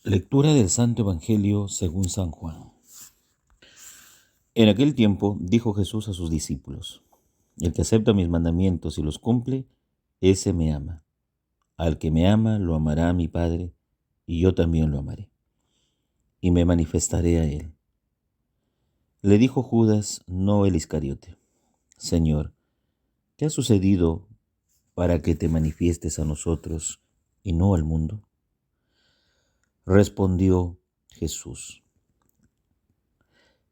Lectura del Santo Evangelio según San Juan. En aquel tiempo dijo Jesús a sus discípulos: El que acepta mis mandamientos y los cumple, ese me ama. Al que me ama, lo amará mi Padre, y yo también lo amaré, y me manifestaré a él. Le dijo Judas, no el Iscariote: Señor, ¿qué ha sucedido para que te manifiestes a nosotros y no al mundo? Respondió Jesús: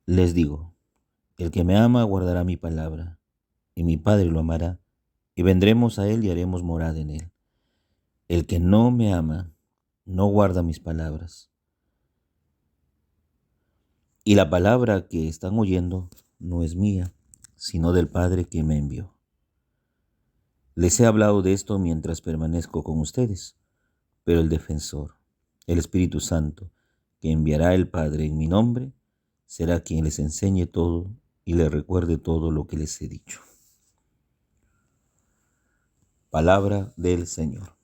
Les digo, el que me ama guardará mi palabra, y mi Padre lo amará, y vendremos a él y haremos morada en él. El que no me ama, no guarda mis palabras. Y la palabra que están oyendo no es mía, sino del Padre que me envió. Les he hablado de esto mientras permanezco con ustedes, pero el Defensor, el Espíritu Santo, que enviará el Padre en mi nombre, será quien les enseñe todo y les recuerde todo lo que les he dicho. Palabra del Señor.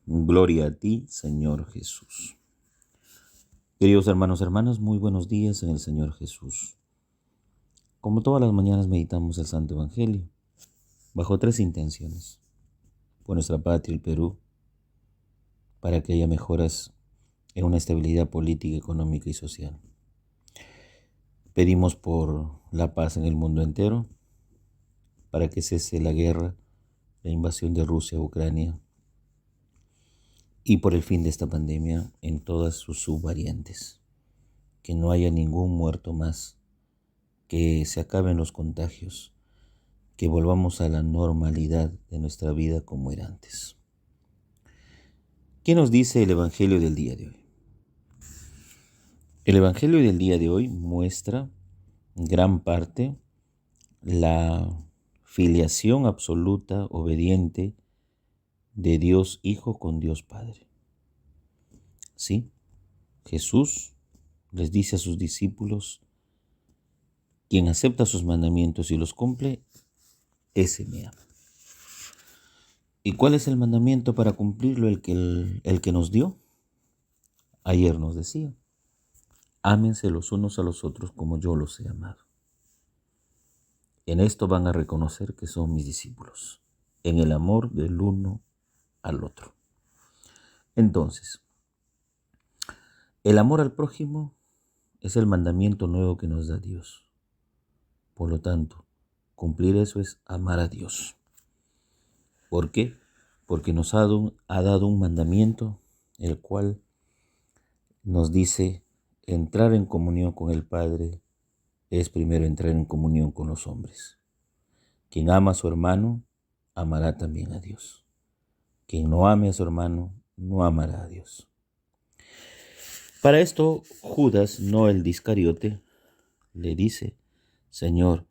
Gloria a ti, Señor Jesús. Queridos hermanos, hermanas, muy buenos días en el Señor Jesús. Como todas las mañanas meditamos el Santo Evangelio, bajo tres intenciones: por nuestra patria, el Perú, para que haya mejoras en una estabilidad política, económica y social. Pedimos por la paz en el mundo entero, para que cese la guerra, la invasión de Rusia a Ucrania, y por el fin de esta pandemia en todas sus subvariantes. Que no haya ningún muerto más, que se acaben los contagios, que volvamos a la normalidad de nuestra vida como era antes. ¿Qué nos dice el Evangelio del día de hoy? El Evangelio del día de hoy muestra en gran parte la filiación absoluta, obediente de Dios Hijo con Dios Padre. ¿Sí? Jesús les dice a sus discípulos: quien acepta sus mandamientos y los cumple, ese me ama. ¿Y cuál es el mandamiento para cumplirlo? El que nos dio. Ayer nos decía: ámense los unos a los otros como yo los he amado. En esto van a reconocer que son mis discípulos, en el amor del uno al otro. Entonces, el amor al prójimo es el mandamiento nuevo que nos da Dios. Por lo tanto, cumplir eso es amar a Dios. ¿Por qué? Porque nos ha dado un mandamiento, el cual nos dice: entrar en comunión con el Padre es primero entrar en comunión con los hombres. Quien ama a su hermano, amará también a Dios. Quien no ame a su hermano, no amará a Dios. Para esto, Judas, no el de Iscariote, le dice: Señor,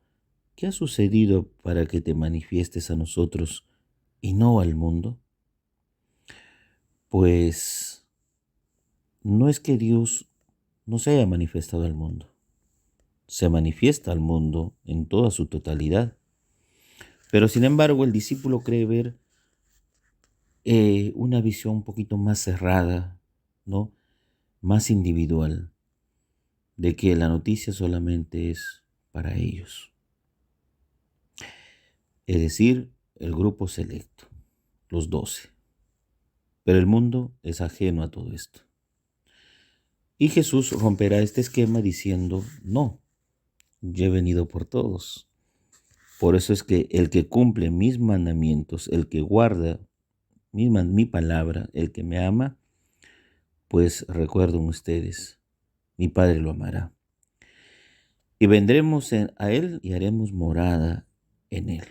¿qué ha sucedido para que te manifiestes a nosotros y no al mundo? Pues no es que Dios no se haya manifestado al mundo. Se manifiesta al mundo en toda su totalidad. Pero sin embargo, el discípulo cree ver una visión un poquito más cerrada, ¿no? Más individual, de que la noticia solamente es para ellos. Es decir, el grupo selecto, los 12. Pero el mundo es ajeno a todo esto. Y Jesús romperá este esquema diciendo: no, yo he venido por todos. Por eso es que el que cumple mis mandamientos, el que guarda mi palabra, el que me ama, pues recuerden ustedes, mi Padre lo amará. Y vendremos a él y haremos morada en él.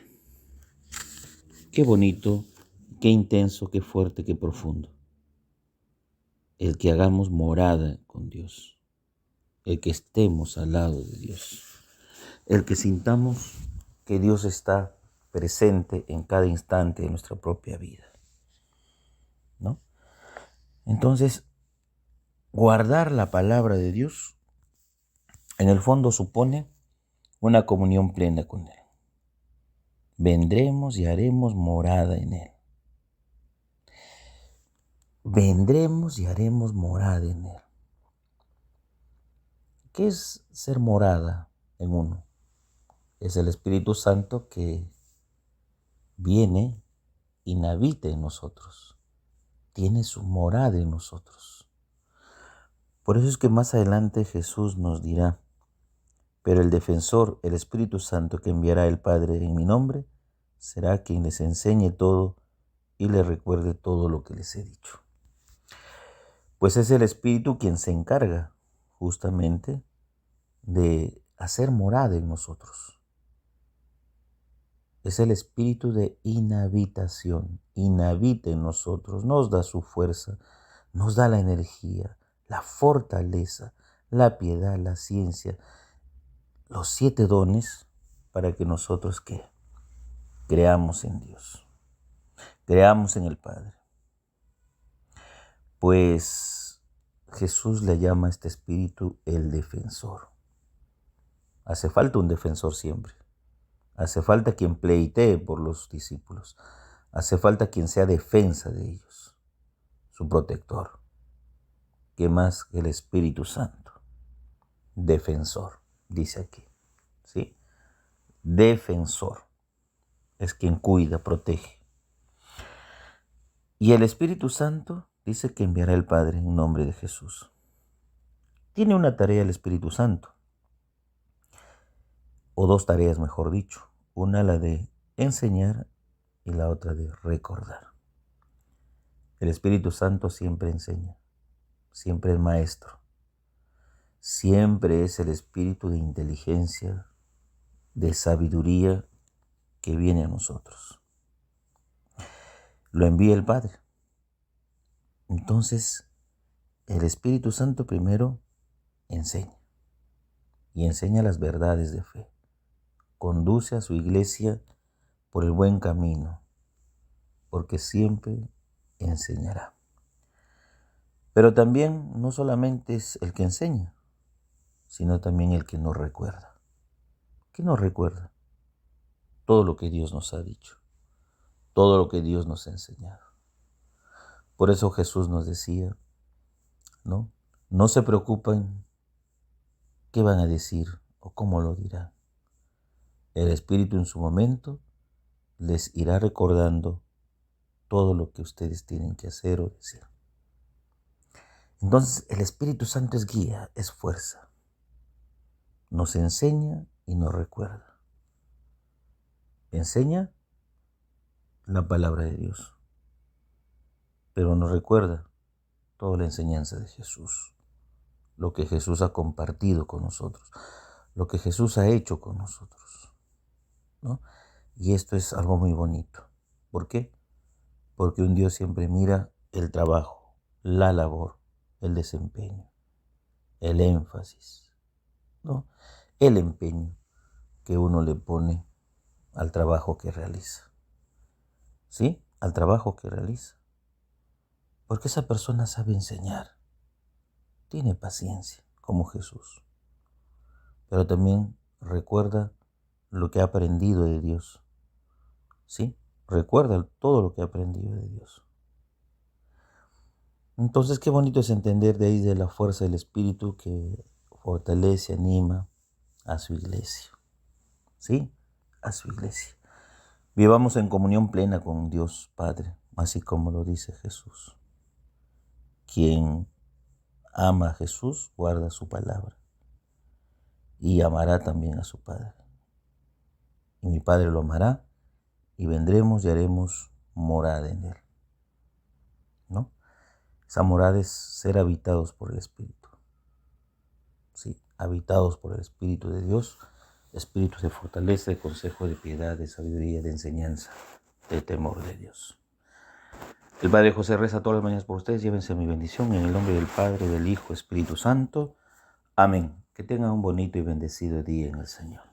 Qué bonito, qué intenso, qué fuerte, qué profundo. El que hagamos morada con Dios, el que estemos al lado de Dios, el que sintamos que Dios está presente en cada instante de nuestra propia vida, ¿no? Entonces, guardar la palabra de Dios en el fondo supone una comunión plena con Él. Vendremos y haremos morada en Él. vendremos y haremos morada en él. ¿Qué es ser morada en uno? Es el Espíritu Santo que viene y habita en nosotros. Tiene su morada en nosotros. Por eso es que más adelante Jesús nos dirá: pero el defensor, el Espíritu Santo que enviará el Padre en mi nombre, será quien les enseñe todo y les recuerde todo lo que les he dicho. Pues es el Espíritu quien se encarga justamente de hacer morada en nosotros. Es el espíritu de inhabitación. Inhabita en nosotros, nos da su fuerza, nos da la energía, la fortaleza, la piedad, la ciencia, los 7 dones para que nosotros ¿qué? Creamos en Dios, creamos en el Padre. Pues Jesús le llama a este espíritu el defensor. Hace falta un defensor siempre. Hace falta quien pleitee por los discípulos. Hace falta quien sea defensa de ellos, su protector. ¿Qué más que el Espíritu Santo? Defensor, dice aquí. ¿Sí? Defensor. Es quien cuida, protege. Y el Espíritu Santo dice que enviará el Padre en nombre de Jesús. Tiene una tarea el Espíritu Santo, o 2 tareas mejor dicho. Una la de enseñar y la otra de recordar. El Espíritu Santo siempre enseña, siempre es maestro, siempre es el espíritu de inteligencia, de sabiduría que viene a nosotros. Lo envía el Padre. Entonces, el Espíritu Santo primero enseña, y enseña las verdades de fe. Conduce a su iglesia por el buen camino, porque siempre enseñará. Pero también no solamente es el que enseña, sino también el que nos recuerda. ¿Qué nos recuerda? Todo lo que Dios nos ha dicho, todo lo que Dios nos ha enseñado. Por eso Jesús nos decía, no se preocupen qué van a decir o cómo lo dirán. El Espíritu en su momento les irá recordando todo lo que ustedes tienen que hacer o decir. Entonces el Espíritu Santo es guía, es fuerza. Nos enseña y nos recuerda. Enseña la palabra de Dios, pero nos recuerda toda la enseñanza de Jesús, lo que Jesús ha compartido con nosotros, lo que Jesús ha hecho con nosotros, ¿no? Y esto es algo muy bonito. ¿Por qué? Porque un Dios siempre mira el trabajo, la labor, el desempeño, el énfasis, ¿no? El empeño que uno le pone al trabajo que realiza. ¿Sí? Al trabajo que realiza. Porque esa persona sabe enseñar, tiene paciencia, como Jesús. Pero también recuerda lo que ha aprendido de Dios. ¿Sí? Recuerda todo lo que ha aprendido de Dios. Entonces, qué bonito es entender de ahí de la fuerza del Espíritu que fortalece, anima a su iglesia. ¿Sí? A su iglesia. Vivamos en comunión plena con Dios Padre, así como lo dice Jesús. Quien ama a Jesús guarda su palabra y amará también a su Padre. Y mi Padre lo amará y vendremos y haremos morada en él. ¿No? Esa morada es ser habitados por el Espíritu. Sí, habitados por el Espíritu de Dios, espíritu de fortaleza, de consejo, de piedad, de sabiduría, de enseñanza, de temor de Dios. El Padre José reza todas las mañanas por ustedes. Llévense mi bendición en el nombre del Padre, del Hijo, Espíritu Santo. Amén. Que tengan un bonito y bendecido día en el Señor.